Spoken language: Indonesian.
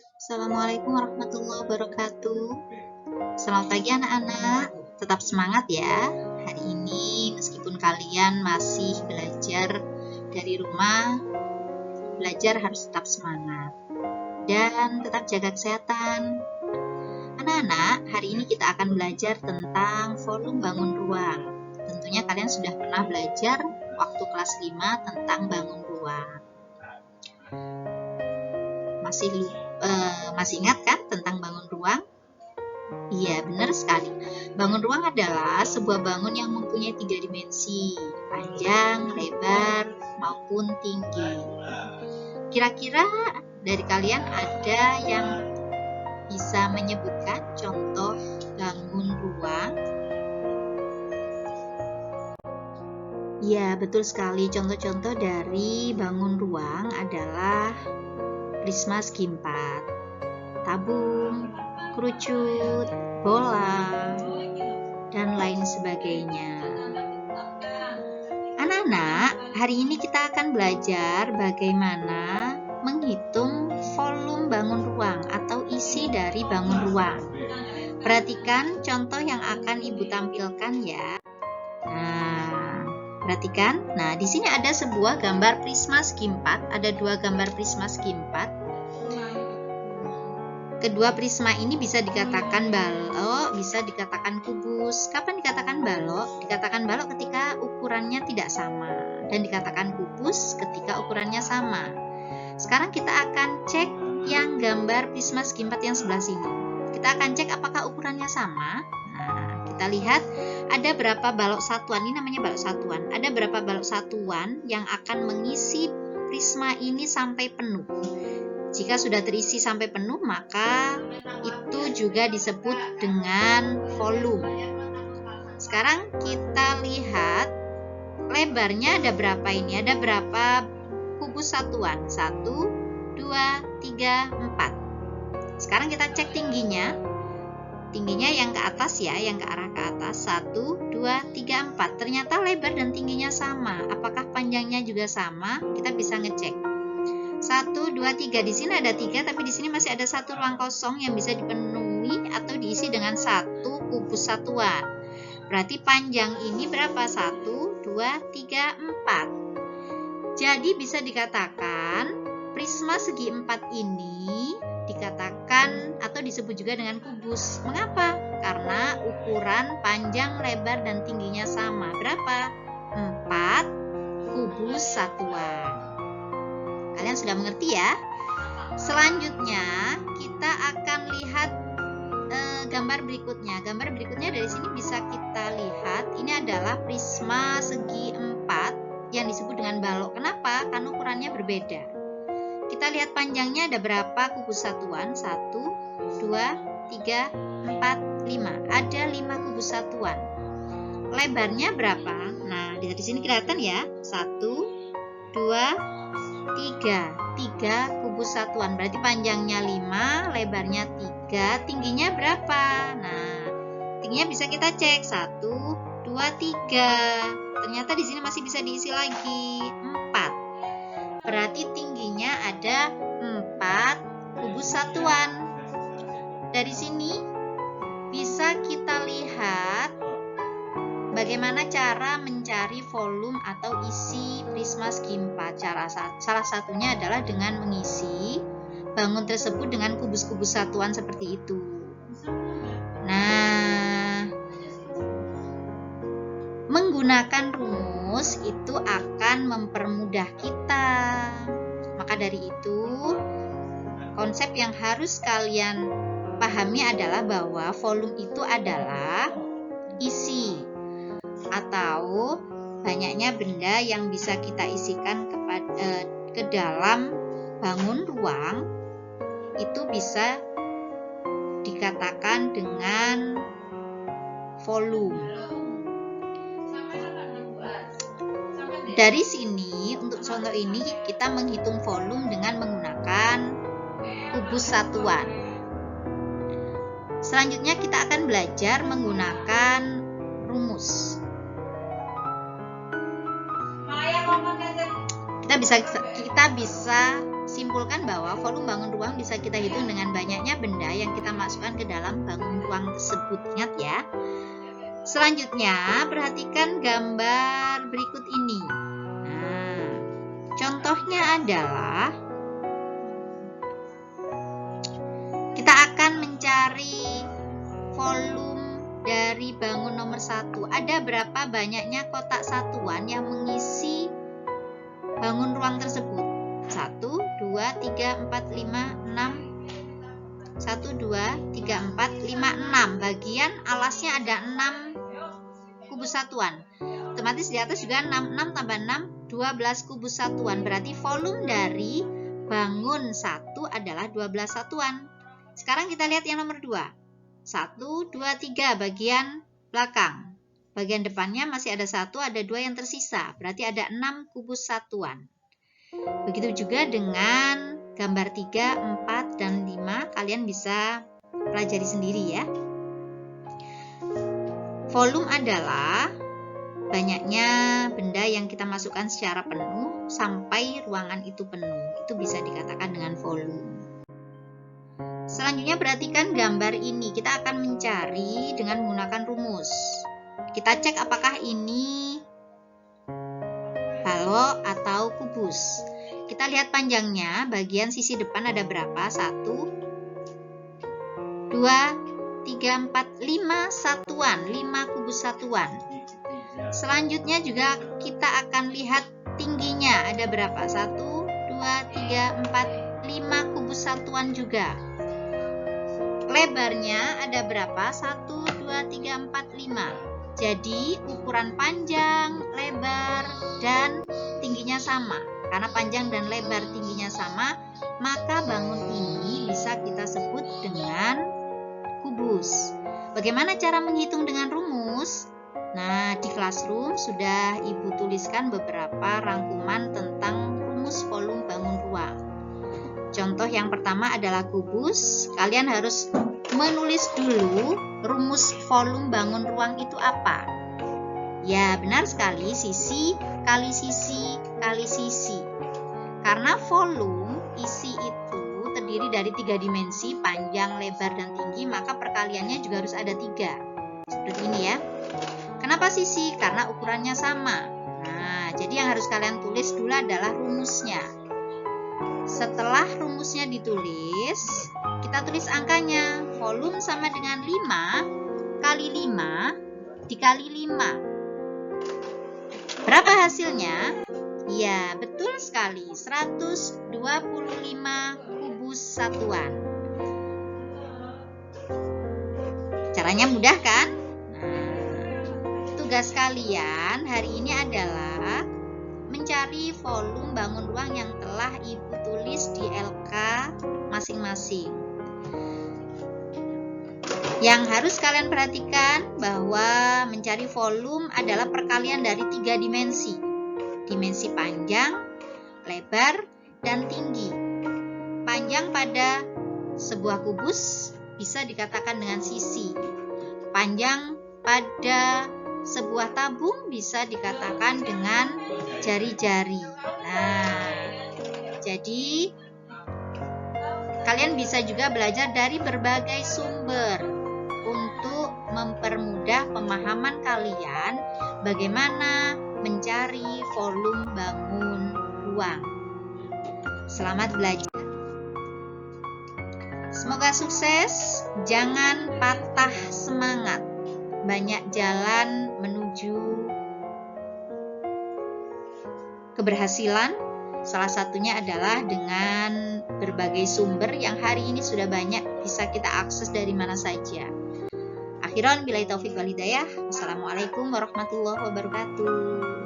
Assalamualaikum warahmatullahi wabarakatuh. Selamat pagi anak-anak. Tetap semangat ya. Hari ini meskipun kalian masih belajar dari rumah, belajar harus tetap semangat dan tetap jaga kesehatan. Anak-anak, hari ini kita akan belajar tentang volume bangun ruang. Tentunya kalian sudah pernah belajar waktu kelas 5 tentang bangun ruang. Masih ingat kan tentang bangun ruang? Iya, benar sekali. Bangun ruang adalah sebuah bangun yang mempunyai 3 dimensi, panjang, lebar, maupun tinggi. Kira-kira dari kalian ada yang bisa menyebutkan contoh bangun ruang? Ya, betul sekali. Contoh-contoh dari bangun ruang adalah prisma segi empat, tabung, kerucut, bola, dan lain sebagainya. Anak-anak, hari ini kita akan belajar bagaimana menghitung volume bangun ruang atau isi dari bangun ruang. Perhatikan contoh yang akan Ibu tampilkan ya. Perhatikan, di sini ada sebuah gambar prisma segi empat, ada 2 gambar prisma segi empat. Kedua prisma ini bisa dikatakan balok, bisa dikatakan kubus. Kapan dikatakan balok? Dikatakan balok ketika ukurannya tidak sama, dan dikatakan kubus ketika ukurannya sama. Sekarang kita akan cek yang gambar prisma segi empat yang sebelah sini. Kita akan cek apakah ukurannya sama. Kita lihat ada berapa balok satuan, ini namanya balok satuan. Ada berapa balok satuan yang akan mengisi prisma ini sampai penuh. Jika sudah terisi sampai penuh, maka itu juga disebut dengan volume. Sekarang kita lihat lebarnya ada berapa ini, ada berapa kubus satuan, 1, 2, 3, 4. Sekarang kita cek tingginya. Tingginya yang ke atas ya, yang ke arah ke atas, 1, 2, 3, 4. Ternyata lebar dan tingginya sama. Apakah panjangnya juga sama? Kita bisa ngecek. 1, 2, 3. Di sini ada 3, tapi di sini masih ada 1 ruang kosong yang bisa dipenuhi atau diisi dengan 1 kubus satuan. Berarti panjang ini berapa? 1, 2, 3, 4. Jadi bisa dikatakan prisma segi 4 ini dikatakan atau disebut juga dengan kubus. Mengapa? Karena ukuran panjang, lebar, dan tingginya sama. Berapa? 4 kubus satuan. Kalian sudah mengerti ya? Selanjutnya kita akan lihat gambar berikutnya. Gambar berikutnya dari sini bisa kita lihat. Ini adalah prisma segi 4 yang disebut dengan balok. Kenapa? Karena ukurannya berbeda. Kita lihat panjangnya ada berapa kubus satuan? 1, 2, 3, 4, 5. Ada 5 kubus satuan. Lebarnya berapa? Nah, di sini kelihatan ya. 1, 2, 3. 3 kubus satuan. Berarti panjangnya 5, lebarnya 3, tingginya berapa? Nah, tingginya bisa kita cek. 1, 2, 3. Ternyata di sini masih bisa diisi lagi. 4. Berarti tingginya ada 4 kubus satuan. Dari sini bisa kita lihat bagaimana cara mencari volume atau isi prisma segi 4. Salah satunya adalah dengan mengisi bangun tersebut dengan kubus-kubus satuan seperti itu. Nah, menggunakan rumus itu akan mempermudah kita. Maka dari itu, konsep yang harus kalian pahami adalah bahwa volume itu adalah isi atau banyaknya benda yang bisa kita isikan ke dalam bangun ruang, itu bisa dikatakan dengan volume. Dari sini, untuk contoh ini kita menghitung volume dengan menggunakan kubus satuan. Selanjutnya kita akan belajar menggunakan rumus. Kita bisa simpulkan bahwa volume bangun ruang bisa kita hitung dengan banyaknya benda yang kita masukkan ke dalam bangun ruang tersebut. Ingat ya. Selanjutnya, perhatikan gambar berikut ini. Nah, contohnya adalah kita akan mencari volume dari bangun nomor 1. Ada berapa banyaknya kotak satuan yang mengisi bangun ruang tersebut? 1, 2, 3, 4, 5, 6. 1, 2, 3, 4, 5, 6. Bagian alasnya ada 6 kubus satuan. Otomatis di atas juga 6. 6 tambah 6, 12 kubus satuan. Berarti volume dari bangun 1 adalah 12 satuan. Sekarang kita lihat yang nomor 2. 1, 2, 3 bagian belakang. Bagian depannya masih ada 1, ada 2 yang tersisa. Berarti ada 6 kubus satuan. Begitu juga dengan gambar 3, 4, dan 5. Kalian bisa pelajari sendiri ya. Volume adalah banyaknya benda yang kita masukkan secara penuh sampai ruangan itu penuh. Itu bisa dikatakan dengan volume. Selanjutnya perhatikan gambar ini. Kita akan mencari dengan menggunakan rumus. Kita cek apakah ini balok atau kubus. Kita lihat panjangnya, bagian sisi depan ada berapa? 1, 2, 3, 4, 5 satuan, 5 kubus satuan. Selanjutnya juga kita akan lihat tingginya ada berapa? 1, 2, 3, 4, 5 kubus satuan juga. Lebarnya ada berapa? 1, 2, 3, 4, 5. Jadi ukuran panjang, lebar, dan tingginya sama. Karena panjang dan lebar tingginya sama, maka bangun ini bisa kita sebut dengan kubus. Bagaimana cara menghitung dengan rumus? Nah, di Classroom sudah Ibu tuliskan beberapa rangkuman tentang rumus volume bangun ruang. Contoh yang pertama adalah kubus. Kalian harus menulis dulu rumus volume bangun ruang itu apa. Ya, benar sekali, sisi kali sisi kali sisi. Karena volume, isi itu terdiri dari 3 dimensi, panjang, lebar, dan tinggi, maka perkaliannya juga harus ada 3. Seperti ini ya. Kenapa sisi? Karena ukurannya sama. Nah, jadi yang harus kalian tulis dulu adalah rumusnya. Setelah rumusnya ditulis, kita tulis angkanya. Volume sama dengan 5 kali 5 dikali 5. Berapa hasilnya? Ya, betul sekali. 125 kubus satuan. Caranya mudah kan? Nah, tugas kalian hari ini adalah mencari volume bangun ruang yang telah Ibu tulis di LK masing-masing. Yang harus kalian perhatikan bahwa mencari volume adalah perkalian dari 3 dimensi. Dimensi panjang, lebar, dan tinggi. Panjang pada sebuah kubus bisa dikatakan dengan sisi. Panjang pada sebuah tabung bisa dikatakan dengan jari-jari. Nah, jadi kalian bisa juga belajar dari berbagai sumber untuk mempermudah pemahaman kalian bagaimana mencari volume bangun ruang. Selamat belajar. Semoga sukses, jangan patah semangat. Banyak jalan menuju keberhasilan. Salah satunya adalah dengan berbagai sumber yang hari ini sudah banyak bisa kita akses dari mana saja. Akhiran billahi taufik wal hidayah. Wassalamualaikum warahmatullahi wabarakatuh.